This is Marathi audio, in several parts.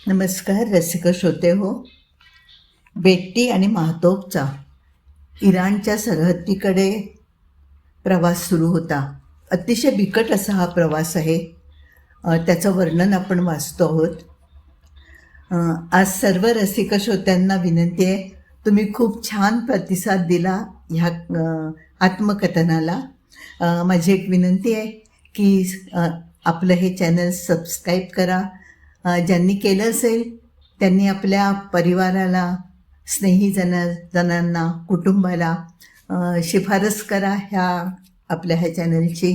नमस्कार रसिक श्रोते हो. बेट्टी आणि माहतोबचा इराणच्या सरहद्दीकडे प्रवास सुरू होता. अतिशय बिकट असा हा प्रवास आहे. त्याचं वर्णन आपण वाचतो आहोत. आज सर्व रसिक श्रोत्यांना विनंती आहे, तुम्ही खूप छान प्रतिसाद दिला ह्या आत्मकथनाला. माझी एक विनंती आहे की आपलं हे चॅनल सबस्क्राईब करा. ज्यांनी केलं असेल त्यांनी आपल्या परिवाराला, जनांना, कुटुंबाला शिफारस करा आपल्या ह्या चॅनलची.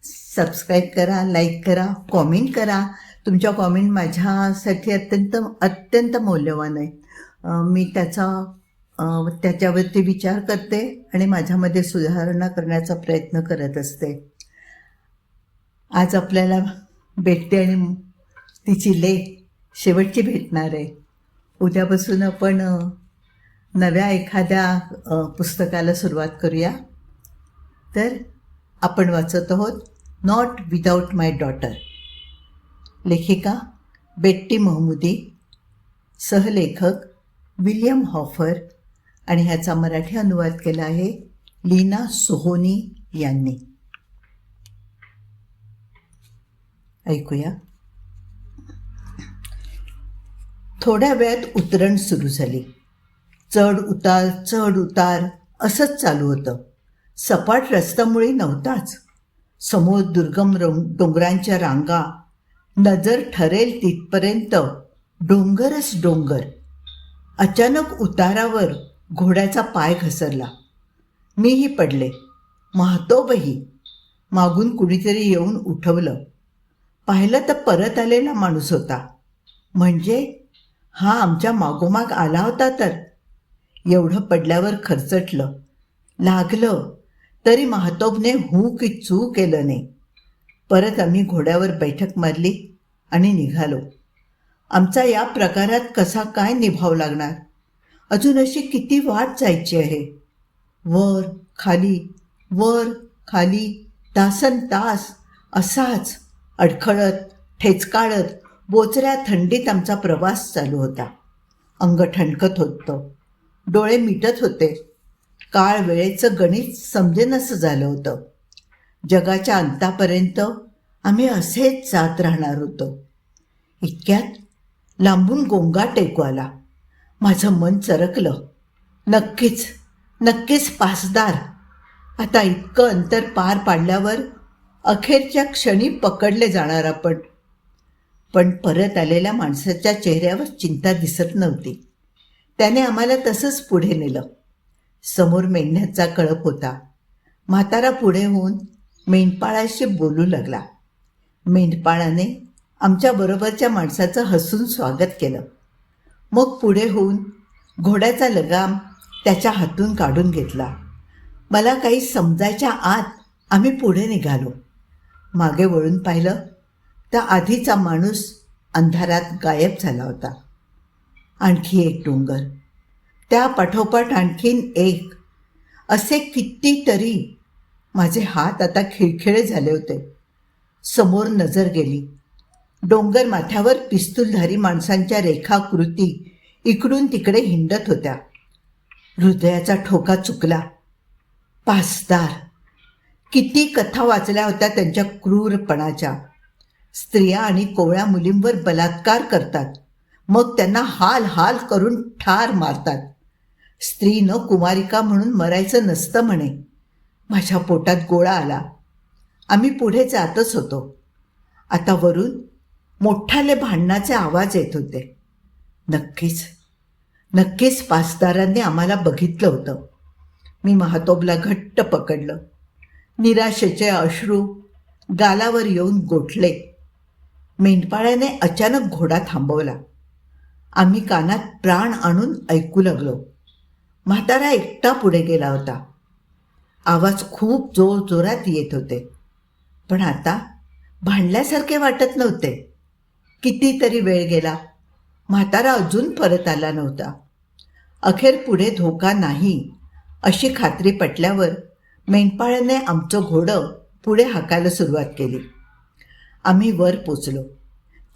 सबस्क्राईब करा, लाईक करा, कॉमेंट करा. तुमच्या कॉमेंट माझ्यासाठी अत्यंत मौल्यवान आहे. मी त्याच्यावरती विचार करते आणि माझ्यामध्ये सुधारणा करण्याचा प्रयत्न करत असते. आज आपल्याला बेट्टी आणि तिची लेक शेवटची भेटणार आहे. उद्यापासून आपण नव्या एखाद्या पुस्तकाला सुरुवात करूया. तर आपण वाचत आहोत नॉट विदाऊट माय डॉटर. लेखिका बेट्टी महमूदी, सहलेखक विलियम हॉफर आणि ह्याचा मराठी अनुवाद केला आहे लीना सोहोनी यांनी. ऐकूया. थोड्या वेळात उतरण सुरू झाली. चढ उतार असंच चालू होतं. सपाट रस्ता मुळी नव्हताच. समोर दुर्गम डोंगरांच्या रांगा, नजर ठरेल तिथपर्यंत डोंगरच डोंगर. अचानक उतारावर घोड्याचा पाय घसरला. मीही पडले, माहतोबही. मागून कुणीतरी येऊन उठवलं. पाहिलं तर परत आलेला माणूस होता. म्हणजे हा आमच्या मागोमाग आला होता. तर एवढं पडल्यावर खरचटलं, लागलं, तरी माहतोबने हू की चू केलं नाही. परत आम्ही घोड्यावर बैठक मारली आणि निघालो. आमचा या प्रकारात कसा काय निभाव लागणार? अजून अशी किती वाट जायची आहे. वर खाली तासन तास असाच अडखळत ठेचकाळत बोचऱ्या थंडीत आमचा प्रवास चालू होता. अंग ठणकत होतं, डोळे मिटत होते. काळ वेळेचं गणित समजेनसं झालं होतं. जगाच्या अंतापर्यंत आम्ही असेच जात राहणार होतो. इतक्यात लांबून गोंगाट ऐकू आला. माझं मन चरकलं. नक्कीच पासदार. आता इतकं अंतर पार पाडल्यावर अखेरच्या क्षणी पकडले जाणार आपण. पण परत आलेल्या माणसाच्या चेहऱ्यावर चिंता दिसत नव्हती. त्याने आम्हाला तसंच पुढे नेलं. समोर मेंढ्याचा कळप होता. म्हातारा पुढे होऊन मेंढपाळाशी बोलू लागला. मेंढपाळाने आमच्याबरोबरच्या माणसाचं हसून स्वागत केलं. मग पुढे होऊन घोड्याचा लगाम त्याच्या हातून काढून घेतला. मला काही समजायच्या आत आम्ही पुढे निघालो. मागे वळून पाहिलं तर आधीचा माणूस अंधारात गायब झाला होता. आणखी एक डोंगर, त्या पाठोपाठ आणखीन एक, असे कितीतरी. माझे हात आता खिळखिळे झाले होते. समोर नजर गेली. डोंगर माथ्यावर पिस्तूलधारी माणसांच्या रेखाकृती इकडून तिकडे हिंडत होत्या. हृदयाचा ठोका चुकला. पासदार. किती कथा वाचल्या होत्या त्यांच्या क्रूरपणाच्या. स्त्रिया आणि कोवळ्या मुलींवर बलात्कार करतात, मग त्यांना हाल करून ठार मारतात. स्त्री न कुमारिका म्हणून मरायचं नसतं म्हणे. माझ्या पोटात गोळा आला. आम्ही पुढे जातच होतो. आता वरून मोठाले भांडणाचे आवाज येत होते. नक्कीच पासदारांनी आम्हाला बघितलं होतं. मी माहतोबला घट्ट पकडलं. निराशेचे अश्रू गालावर येऊन गोठले. मेंढपाळाने अचानक घोडा थांबवला. आम्ही कानात प्राण आणून ऐकू लागलो. म्हातारा एकटा पुढे गेला होता. आवाज खूप जोरात येत होते, पण आता भांडल्यासारखे वाटत नव्हते. कितीतरी वेळ गेला. म्हातारा अजून परत आला नव्हता. अखेर पुढे धोका नाही अशी खात्री पटल्यावर मेंढपाळाने आमचं घोडं पुढे हाकायला सुरुवात केली. आम्ही वर पोचलो.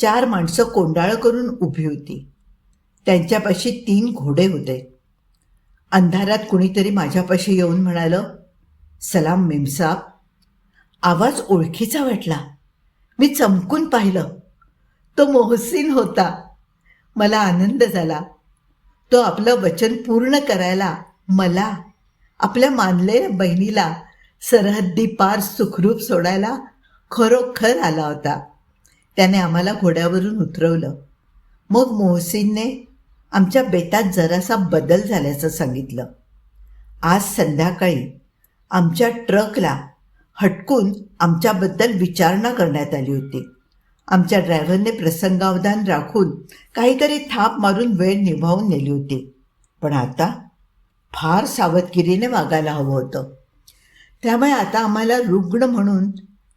4 माणसं कोंडाळं करून उभी होती. त्यांच्यापाशी 3 घोडे होते. अंधारात कुणीतरी माझ्यापाशी येऊन म्हणालं, "सलाम मेमसाब." आवाज ओळखीचा वाटला. मी चमकून पाहिलं. तो मोहसिन होता. मला आनंद झाला. तो आपलं वचन पूर्ण करायला मला, आपल्या मानलेल्या बहिणीला सरहद्दी पार सुखरूप सोडायला खरोखर आला होता. त्याने आम्हाला घोड्यावरून उतरवलं. मग मोहसिनने आमच्या बेतात जरासा बदल झाल्याचं सांगितलं. आज संध्याकाळी आमच्या ट्रकला हटकून आमच्याबद्दल विचारणा करण्यात आली होती. आमच्या ड्रायव्हरने प्रसंगावधान राखून काहीतरी थाप मारून वेळ निभावून नेली होती. पण आता फार सावधगिरीने वागायला हवं होतं. त्यामुळे आता आम्हाला रुग्ण म्हणून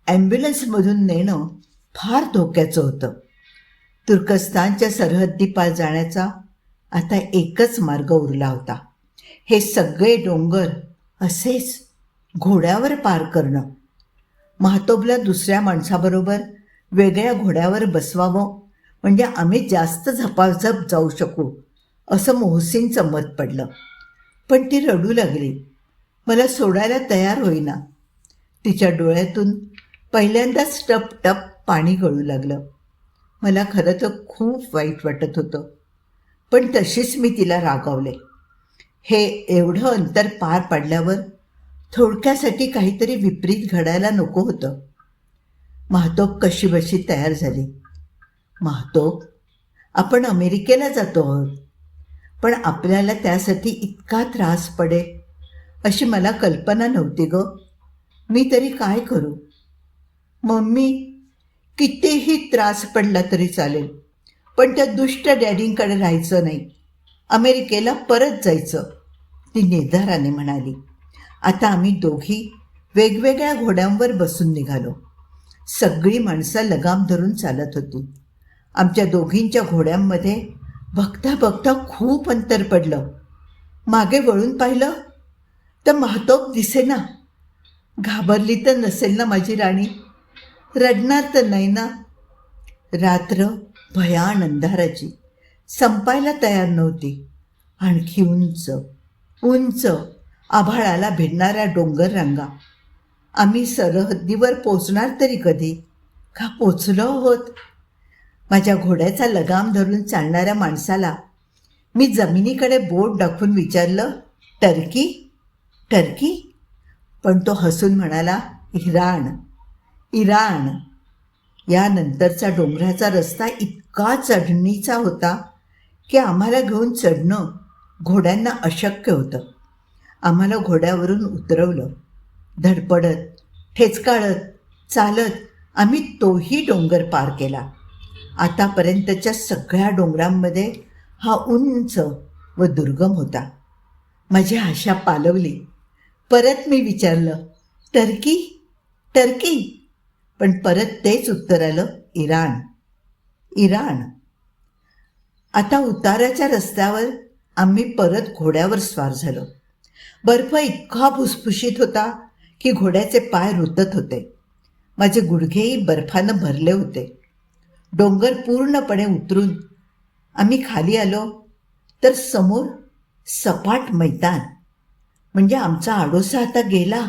ॲम्ब्युलन्समधून नेणं फार धोक्याचं होतं. तुर्कस्तानच्या सरहद्दी पार जाण्याचा आता एकच मार्ग उरला होता. हे सगळे डोंगर असेच घोड्यावर पार करणं. महातोबला दुसऱ्या माणसाबरोबर वेगळ्या घोड्यावर बसवावं म्हणजे आम्ही जास्त झपाझप जाऊ शकू असं मोहसिनचं मत पडलं. पण ती रडू लागली. मला सोडायला तयार होईना. तिच्या डोळ्यातून पहिल्यांदाच टप टप पाणी गळू लागलं. मला खरं तर खूप वाईट वाटत होतं. पण तशीच मी तिला रागावले. हे एवढं अंतर पार पाडल्यावर थोडक्यासाठी काहीतरी विपरीत घडायला नको होतं. महातोब कशीबशी तयार झाली. महातोब, आपण अमेरिकेला जातो आहोत, पण आपल्याला त्यासाठी इतका त्रास पडेल अशी मला कल्पना नव्हती ग. मी तरी काय करू? मम्मी, कितीही त्रास पडला तरी चालेल, पण त्या दुष्ट डॅडींकडे राहायचं नाही. अमेरिकेला परत जायचं, ती निर्धाराने म्हणाली. आता आम्ही दोघी वेगवेगळ्या घोड्यांवर बसून निघालो. सगळी माणसं लगाम धरून चालत होती. आमच्या दोघींच्या घोड्यांमध्ये बघता बघता खूप अंतर पडलं. मागे वळून पाहिलं तर महातोब दिसेना. घाबरली तर नसेल ना माझी राणी? रडणार तर नाही ना? रात्र भयान अंधाराची, संपायला तयार नव्हती. आणखी उंच उंच आभाळाला भिडणाऱ्या डोंगर रांगा. आम्ही सरहद्दीवर पोचणार तरी कधी? का पोचलो आहोत? माझ्या घोड्याचा लगाम धरून चालणाऱ्या माणसाला मी जमिनीकडे बोट दाखवून विचारलं, टर्की टर्की? पण तो हसून म्हणाला, इराण इराण. यानंतरचा डोंगराचा रस्ता इतका चढणीचा होता की आम्हाला घेऊन चढणं घोड्यांना अशक्य होतं. आम्हाला घोड्यावरून उतरवलं. धडपडत ठेचकाळत चालत आम्ही तोही डोंगर पार केला. आतापर्यंतच्या सगळ्या डोंगरांमध्ये हा उंच व दुर्गम होता. माझी आशा पालवली. परत मी विचारलं, टर्की टर्की? पण परत तेच उत्तर आलं, इराण इराण. आता उताराच्या रस्त्यावर आम्ही परत घोड्यावर स्वार झालो. बर्फ इतका फुसफुशीत होता की घोड्याचे पाय रुतत होते. माझे गुडघेही बर्फानं भरले होते. डोंगर पूर्णपणे उतरून आम्ही खाली आलो तर समोर सपाट मैदान. म्हणजे आमचा आडोसा आता गेला.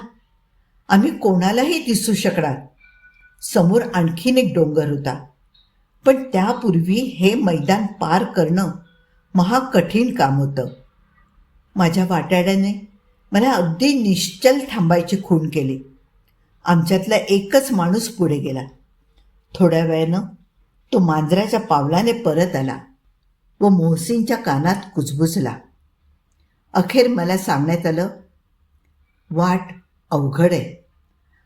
आम्ही कोणालाही दिसू शकणार. समोर आणखीन एक डोंगर होता. पण त्यापूर्वी हे मैदान पार करणं महाकठीण काम होतं. माझ्या वाटाड्याने मला अगदी निश्चल थांबायची खूण केली. आमच्यातला एकच माणूस पुढे गेला. थोड्या वेळानं तो मांजराच्या पावलाने परत आला व मोहसिनच्या कानात कुजबुजला. अखेर मला सांगण्यात आलं, वाट अवघड आहे.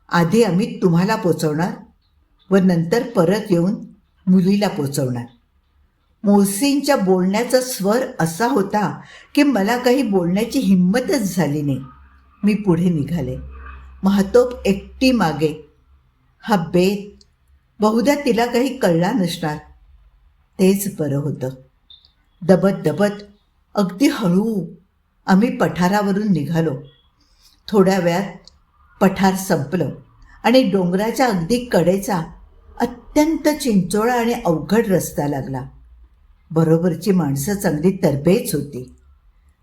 आधी आम्ही तुम्हाला पोचवणार व नंतर परत येऊन मुलीला पोचवणार. मोहसिनच्या बोलण्याचा स्वर असा होता की मला काही बोलण्याची हिंमतच झाली नाही. मी पुढे निघाले. महातोब एकटी मागे. हा बेत बहुधा तिला काही कळला नसणार. तेच बरं होतं. दबत दबत अगदी हळू आम्ही पठारावरून निघालो. थोड्या वेळात पठार संपलं आणि डोंगराच्या अगदी कडेचा अत्यंत चिंचोळा आणि अवघड रस्ता लागला. बरोबरची माणसं चांगली तरबेज होती.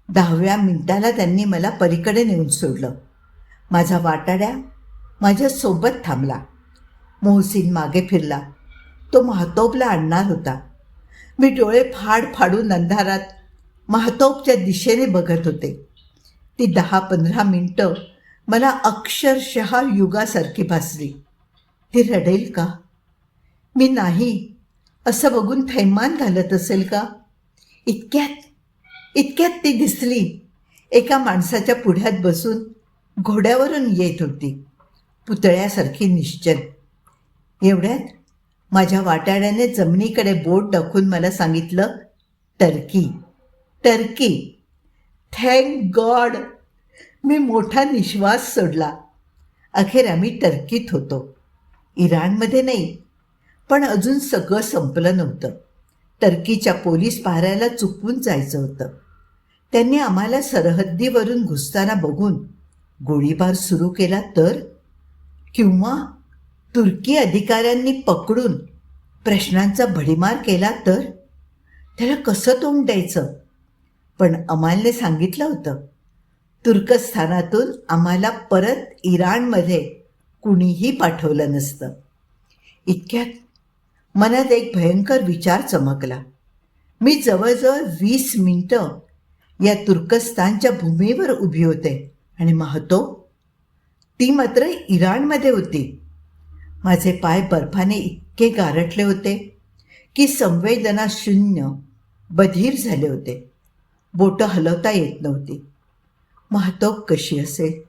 10व्या मिनिटाला त्यांनी मला पलीकडे नेऊन सोडलं. माझा वाटाड्या माझ्यासोबत थांबला. मोहसीन मागे फिरला. तो महातोबला आणणार होता. मी डोळे फाडून अंधारात महातोबच्या दिशेने बघत होते. ती 10-15 मिनिटं मला अक्षरशः युगासारखी भासली. ती रडेल का? मी नाही असं बघून थैमान घालत असेल का? इतक्यात ती दिसली. एका माणसाच्या पुढ्यात बसून घोड्यावरून येत होती, पुतळ्यासारखी निश्चल. एवढ्यात माझ्या वाटाड्याने जमिनीकडे बोट दाखवून मला सांगितलं, टर्की. टर्की. Thank God. मी मोठा निश्वास सोडला. अखेर आम्ही टर्कीत होतो. इराणमध्ये नाही. पण अजून सगळं संपलं नव्हतं. टर्कीच्या पोलीस पहाऱ्याला चुकवून जायचं होतं. त्यांनी आम्हाला सरहद्दीवरून घुसताना बघून गोळीबार सुरू केला तर, किंवा तुर्की अधिकाऱ्यांनी पकडून प्रश्नांचा भडीमार केला तर त्याला कसं तोंड द्यायचं? पण अमालने सांगितलं होतं, तुर्कस्थानातून आम्हाला परत इराणमध्ये कुणीही पाठवलं नसतं. इतक्यात मनात एक भयंकर विचार चमकला. मी जवळजवळ 20 मिनिटं या तुर्कस्तानच्या भूमीवर उभी होते आणि महातोब, ती मात्र इराणमध्ये होती. माझे पाय बर्फाने इतके गारठले होते की संवेदना शून्य, बधीर झाले होते. बोटं हलवता येत नव्हती. महातोब कशी असेल?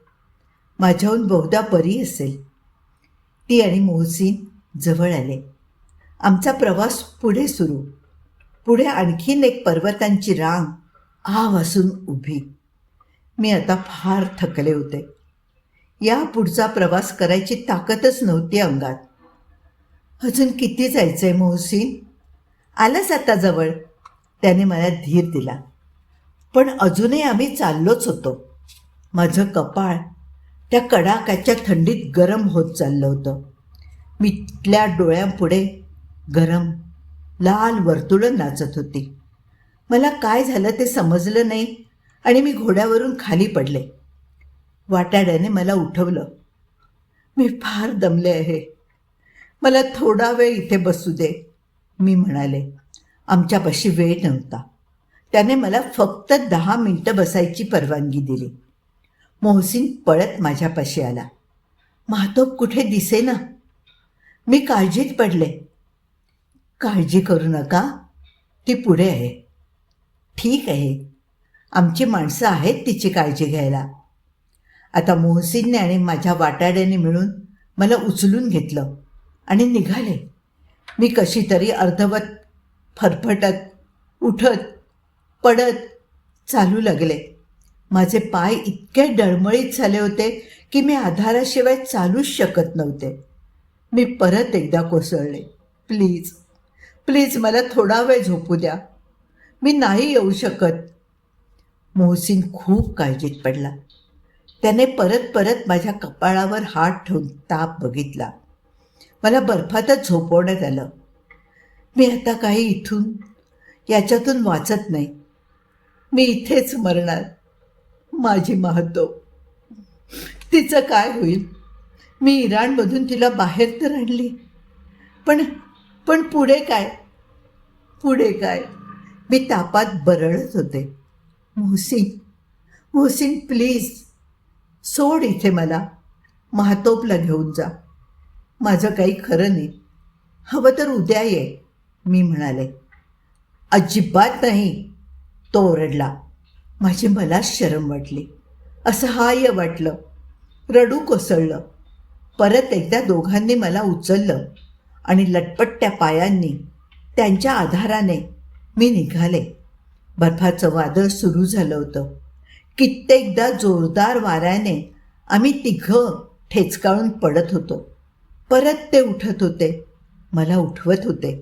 माझ्याहून बहुधा बरी असेल. ती आणि मोहसीन जवळ आले. आमचा प्रवास पुढे सुरू. पुढे आणखीन एक पर्वतांची रांग वासून उभी. मी आता फार थकले होते. या पुढचा प्रवास करायची ताकदच नव्हती अंगात. अजून किती जायचंय मोहसीन? आलंच आता जवळ, त्याने मला धीर दिला. पण अजूनही आम्ही चाललोच होतो. माझं कपाळ त्या कडाक्याच्या थंडीत गरम होत चाललं होतं. मिटल्या डोळ्यांपुढे गरम लाल वर्तुळं नाचत होती. मला काय झालं ते समजलं नाही आणि मी घोड्यावरून खाली पडले. वाटाड्याने मला उठवलं. मी फार दमले आहे, मला थोडा वेळ इथे बसू दे, मी म्हणाले. आमच्यापाशी वेळ नव्हता. त्याने मला फक्त 10 मिनिटं बसायची परवानगी दिली. मोहसीन पळत माझ्यापाशी आला. महातोब कुठे दिसेना. मी काळजीत पडले. काळजी करू नका, ती पुढे आहे. ठीक आहे, आमची माणसं आहेत तिची काळजी घ्यायला. आता मोहसीनने आणि माझ्या वाटाड्याने मिळून मला उचलून घेतलं आणि निघाले. मी कशी तरी अर्धवट फरफटत उठत पडत चालू लागले. माझे पाय इतके डळमळीत झाले होते की मी आधाराशिवाय चालूच शकत नव्हते. मी परत एकदा कोसळले. प्लीज प्लीज मला थोडा वेळ झोपू द्या, मी नाही येऊ शकत. मोहसीन खूप काळजीत पडला. त्याने परत माझ्या कपाळावर हात ठेवून ताप बघितला. मला बर्फातच झोपवण्यात आलं. मी आता काही याच्यातून वाचत नाही. मी इथेच मरणार. माझी महातोब, तिचं काय होईल? मी इराणमधून तिला बाहेर तर आणली, पण पुढे काय? पुढे काय? मी तापात बरळत होते. मोहसीन प्लीज सोड इथे मला. महातोबला घेऊन जा. माझं काही खरं नाही. हवं तर उद्या ये, मी म्हणाले. अजिबात नाही, तो ओरडला. माझी मलाच शरम वाटली. असहाय्य वाटलं. रडू कोसळलं. परत एकदा दोघांनी मला उचललं आणि लटपटत्या पायांनी त्यांच्या आधाराने मी निघाले. बर्फाचं वादळ सुरू झालं होतं. कित्येकदा जोरदार वाऱ्याने आम्ही तिघं ठेचकाळून पडत होतो. परत ते उठत होते, मला उठवत होते.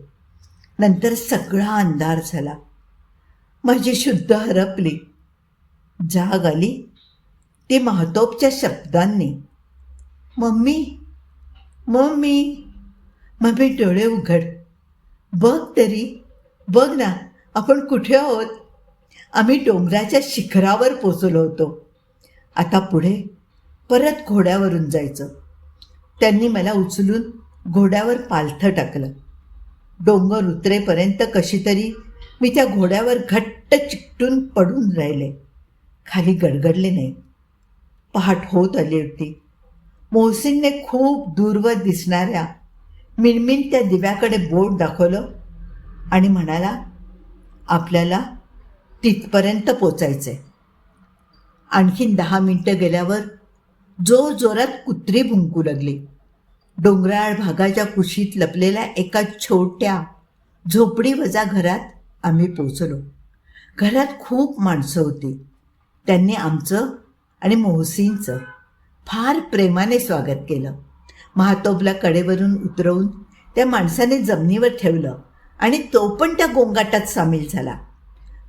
नंतर सगळा अंधार झाला. माझी शुद्ध हरपली. जाग आली ती महातोबच्या शब्दांनी. Mummy mummy. मम्मी डोळे उघड. बघ तरी, बघ ना, आपण कुठे आहोत. आम्ही डोंगराच्या शिखरावर पोचलो होतो. आता पुढे परत घोड्यावरून जायचं. त्यांनी मला उचलून घोड्यावर पालथं टाकलं. डोंगर उतरेपर्यंत कशी तरी मी त्या घोड्यावर घट्ट चिकटून पडून राहिले. खाली गडगडले नाही. पहाट होत आली होती. मोहसिनने खूप दूरवर दिसणाऱ्या मिणमिणत्या दिव्याकडे बोट दाखवलं आणि म्हणाला, आपल्याला तिथपर्यंत पोचायचंय. आणखीन 10 मिनिटं गेल्यावर जोरात कुत्री भुंकू लागली. डोंगराळ भागाच्या कुशीत लपलेल्या एका छोट्या झोपडीवजा घरात आम्ही पोचलो. घरात खूप माणसं होती. त्यांनी आमचं आणि मोहसिनचं फार प्रेमाने स्वागत केलं. महातोबला कडेवरून उतरवून त्या माणसाने जमिनीवर ठेवलं आणि तो पण त्या गोंगाटात सामील झाला.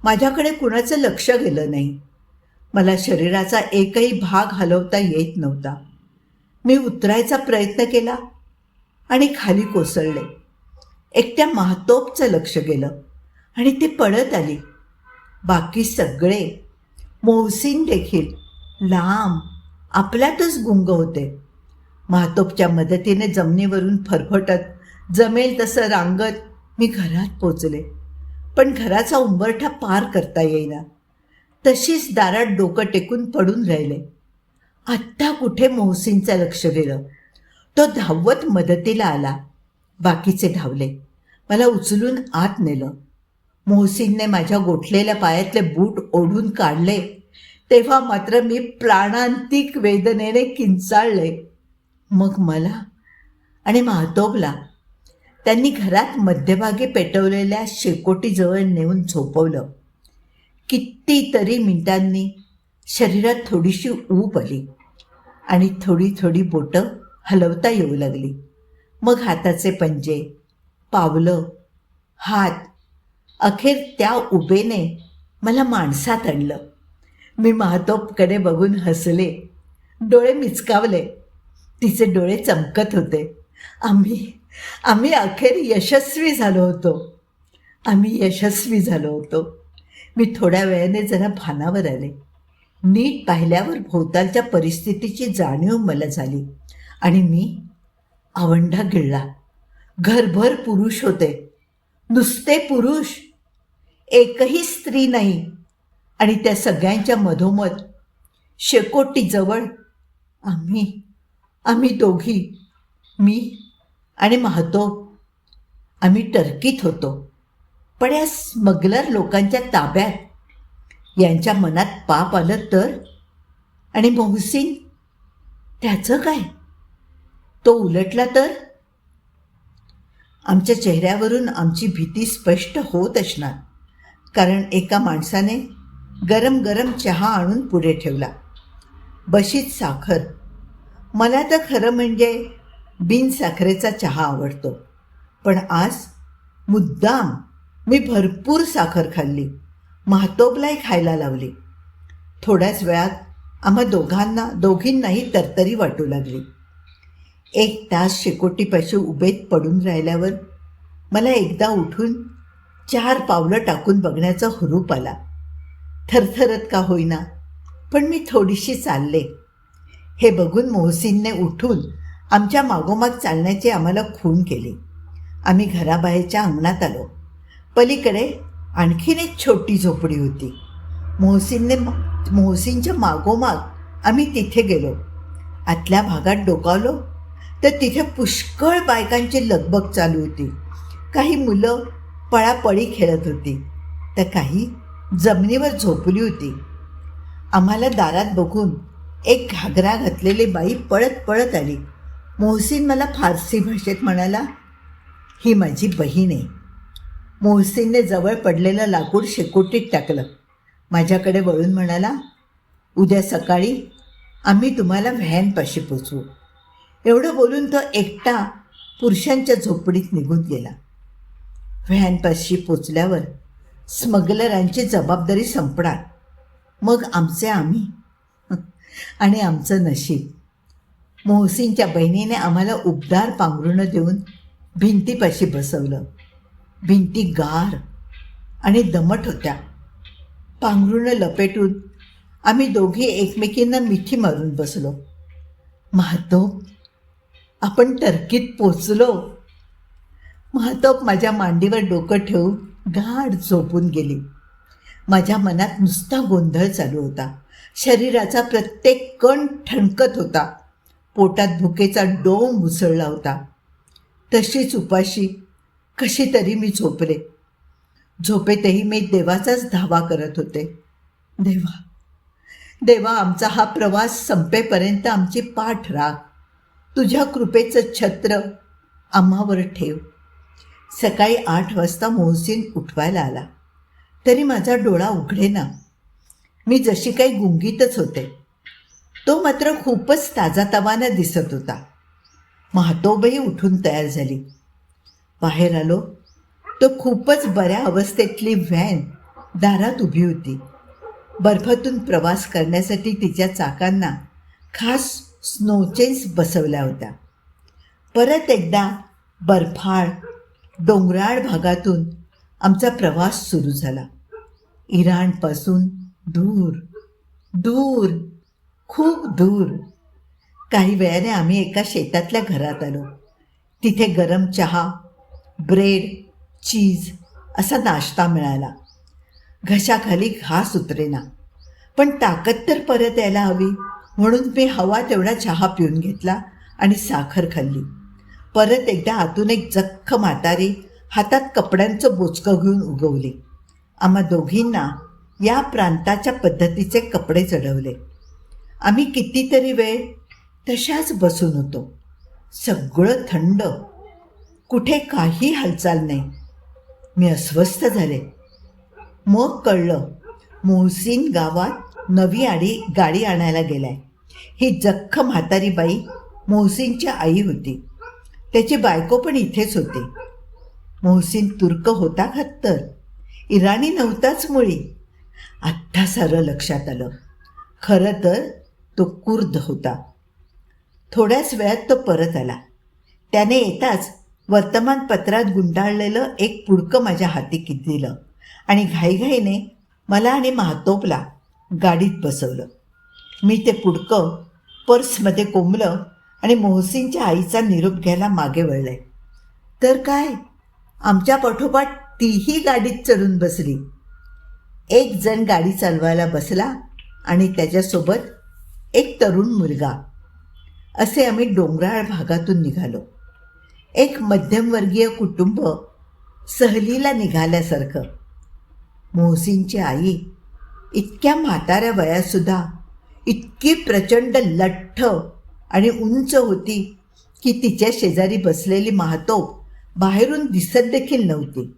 माझ्याकडे कुणाचं लक्ष गेलं नाही. मला शरीराचा एकही भाग हलवता येत नव्हता. मी उतरायचा प्रयत्न केला आणि खाली कोसळले. एकट्या महातोबचं लक्ष गेलं आणि ते पळत आली. बाकी सगळे, मोहसिन देखील लांब आपल्यातच गुंग होते. महातोबच्या मदतीने जमिनीवरून फरफटत जमेल तसं रांगत मी घरात पोचले. पण घराचा उंबरठा पार करता येईना. तशीच दारात डोकं टेकून पडून राहिले. आत्ता कुठे मोहसिनचं लक्ष गेलं. तो धावत मदतीला आला. बाकीचे धावले. मला उचलून आत नेलं. मोहसिनने माझ्या गोठलेल्या पायातले बूट ओढून काढले तेव्हा मात्र मी प्राणांतिक वेदनेने किंचाळले. मग मला आणि महातोबला त्यांनी घरात मध्यभागी पेटवलेल्या शेकोटीजवळ नेऊन झोपवलं. कितीतरी मिनिटांनी शरीरात थोडीशी ऊब आली आणि थोडी थोडी बोटं हलवता येऊ लागली. मग हाताचे पंजे, पावलं, हात, अखेर त्या उभेने मला माणसात आणलं. मी महातोबकडे बघून हसले. डोळे मिचकावले. तिचे डोळे चमकत होते. आम्ही अखेर यशस्वी झालो होतो. मी थोड्या वेळाने जरा भानावर आले. नीट पाहिल्यावर भोवतालच्या परिस्थितीची जाणीव मला झाली आणि मी आवंढा गिळला. घरभर पुरुष होते. नुसते पुरुष, एकही स्त्री नाही. आणि त्या सगळ्यांच्या मधोमध शेकोटीजवळ आम्ही दोघी, मी आणि महातोब, आम्ही टर्कीत होतो. पण या स्मगलर लोकांच्या ताब्यात. यांच्या मनात पाप आलं तर? आणि मोहसिन, त्याचं काय? तो उलटला तर? आमच्या चेहऱ्यावरून आमची भीती स्पष्ट होत असणार. कारण एका माणसाने गरम गरम चहा आणून पुढे ठेवला. बशीत साखर. मला तर खरं म्हणजे बिनसाखरेचा चहा आवडतो. पण आज मुद्दाम मी भरपूर साखर खाल्ली. महातोबलाही खायला लावली. थोड्याच वेळात आम्हा दोघींनाही तरतरी वाटू लागली. 1 तास शेकोटीपाशी उभेत पडून राहिल्यावर मला एकदा उठून 4 पावलं टाकून बघण्याचा हुरूप आला. थरथरत का होईना, पण मी थोडीशी चालले. हे बघून मोहसिनने उठून आमच्या मागोमाग चालण्याची आम्हाला खूण केली. आम्ही घराबाहेरच्या अंगणात आलो. पलीकडे आणखीन एक छोटी झोपडी होती. मोहसिनच्या मागोमाग आम्ही तिथे गेलो. आतल्या भागात डोकावलो तर तिथे पुष्कळ बायकांची लगबग चालू होती. काही मुलं पळापळी खेळत होती तर काही जमिनीवर झोपली होती. आम्हाला दारात बघून एक घागरा घातलेली बाई पळत पळत आली. मोहसिन मला फारसी भाषेत म्हणाला, ही माझी बहीण आहे. मोहसिनने जवळ पडलेलं लाकूड शेकोटीत टाकलं. माझ्याकडे वळून म्हणाला, उद्या सकाळी आम्ही तुम्हाला व्हॅनपाशी पोचवू. एवढं बोलून तो एकटा पुरुषांच्या झोपडीत निघून गेला. व्हॅनपाशी पोचल्यावर स्मगलरांची जबाबदारी संपणार. मग आमचे आम्ही आणि आमचं नशीब. मोहसिनच्या बहिणीने आम्हाला उबदार पांघरुणं देऊन भिंतीपाशी बसवलं. भिंती गार आणि दमट होत्या. पांघरूण लपेटून आम्ही दोघी एकमेकींना मिठी मारून बसलो. महातोप, आपण टर्कीत पोचलो. महातोप माझ्या मांडीवर डोकं ठेवून गाढ झोपून गेली. माझ्या मनात नुसता गोंधळ चालू होता. शरीराचा प्रत्येक कण ठणकत होता. पोटात भुकेचा डोंब मुसळला होता. तशीच उपाशी कशी तरी मी झोपले. झोपेतही मी देवाचाच धावा करत होते. देवा, देवा, आमचा हा प्रवास संपेपर्यंत आमची पाठ राख. तुझ्या कृपेचं छत्र आम्हावर ठेव. सकाळी 8 वाजता मोहसीन उठवायला आला, तरी माझा डोळा उघडेना. मी जशी काही गुंगीतच होते. तो मात्र खूपच ताजातवाना दिसत होता. महातोबही उठून तयार झाली. बाहेर आलो तो खूपच बऱ्या अवस्थेतली व्हॅन दारात उभी होती. बर्फातून प्रवास करण्यासाठी तिच्या चाकांना खास स्नोचेन्स बसवल्या होत्या. परत एकदा बर्फाळ डोंगराळ भागातून आमचा प्रवास सुरू झाला. इराणपासून दूर दूर, खूप दूर. काही वेळाने आम्ही एका शेतातल्या घरात आलो. तिथे गरम चहा, ब्रेड, चीज असा नाश्ता मिळाला. घशाखाली घास उतरेना, पण ताकद तर परत यायला हवी म्हणून मी हवा तेवढा चहा पिऊन घेतला आणि साखर खाल्ली. परत एकदा आतून एक जख्ख म्हातारी हातात कपड्यांचं बोचकं घेऊन उगवली. आम्हा दोघींना या प्रांताच्या पद्धतीचे कपडे चढवले. आम्ही कितीतरी वेळ तशाच बसून होतो. सगळं थंड, कुठे काही हालचाल नाही. मी अस्वस्थ झाले. मग कळलं, मोहसीन गावात नवी गाडी आणायला गेलाय. ही जख्ख म्हातारी बाई मोहसीनची आई होती. त्याची बायको पण इथेच होती. मोहसीन तुर्क होता का तर इराणी नव्हताच मुळी. आत्ता सारं लक्षात आलं. खरं तर तो कुर्द होता. थोड्याच वेळात तो परत आला. त्याने येताच वर्तमानपत्रात गुंडाळलेलं एक पुडकं माझ्या हाती दिलं आणि घाईघाईने मला आणि महातोपला गाडीत बसवलं. मी ते पुडकं पर्समध्ये कोंबलं आणि मोहसीनच्या आईचा निरोप घ्यायला मागे वळले. तर काय, आमच्या पाठोपाठ तीही गाडीत चढून बसली. एक जण गाडी चालवायला बसला आणि त्याच्यासोबत एक तरुण मुलगा. असे आम्ही डोंगराळ भागातून निघालो. एक मध्यमवर्गीय कुटुंब सहलीला निघाल्यासारखं. मोहसीनची आई इतक्या म्हाताऱ्या वयातसुद्धा इतकी प्रचंड लठ्ठ आणि उंच होती की तिच्या शेजारी बसलेली महातोप बाहेरून दिसत देखील नव्हती.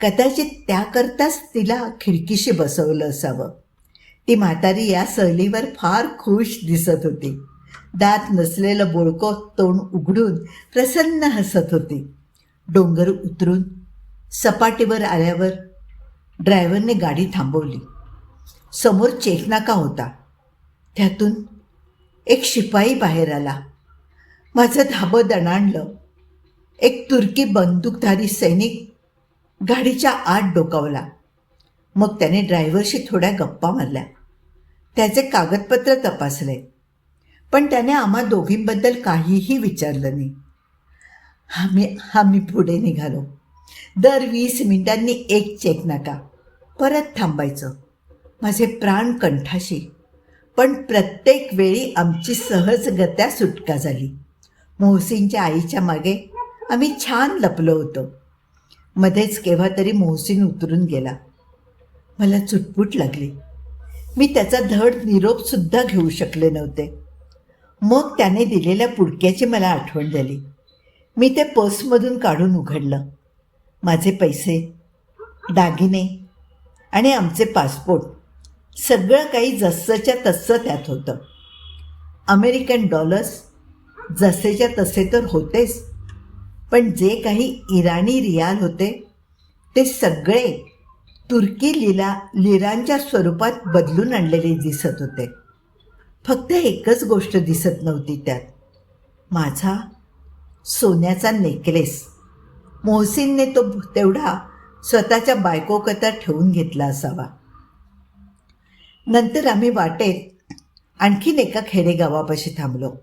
कदाचित त्याकरताच तिला खिडकीशी बसवलं असावं. ती म्हातारी या सहलीवर फार खुश दिसत होती. दात नसलेलं बोळकं तोंड उघडून प्रसन्न हसत होती. डोंगर उतरून सपाटीवर आल्यावर ड्रायव्हरने गाडी थांबवली. समोर चेकनाका होता. त्यातून एक शिपाई बाहेर आला. माझं धाबं दणाणलं. एक तुर्की बंदूकधारी सैनिक गाडीच्या आत डोकावला. मग त्याने ड्रायव्हरशी थोड्या गप्पा मारल्या. त्याचे कागदपत्र तपासले, पण त्याने आम्हा दोघींबद्दल काहीही विचारलं नाही. आम्ही पुढे निघालो. दर 20 मिनिटांनी एक चेक नाका. परत थांबायचं. माझे प्राण कंठाशी. पण प्रत्येक वेळी आमची सहजगत्या सुटका झाली. मोहसीनच्या आईच्या मागे आम्ही छान लपलो होतो. मध्येच केव्हा तरी मोहसीन उतरून गेला. मला चुटपुट लागली. मी त्याचा धड निरोपसुद्धा घेऊ शकले नव्हते. मग त्याने दिलेल्या पुडक्याची मला आठवण झाली. मी ते पर्समधून काढून उघडलं. माझे पैसे, दागिने आणि आमचे पासपोर्ट, सगळं काही जसंच्या तसं त्यात होतं. अमेरिकन डॉलर्स जसेच्या तसे तर होतेच, पण जे काही इराणी रियाल होते ते सगळे तुर्की लिरांच्या स्वरूपात बदलून आणलेले दिसत होते. फक्त एकच गोष्ट दिसत नव्हती त्यात. माझा सोन्याचा नेकलेस. मोहसिनने तो तेवढा स्वतःच्या बायकोकरता ठेवून घेतला असावा. नंतर आम्ही वाटेत आणखीन एका खेडेगावापाशी थांबलो.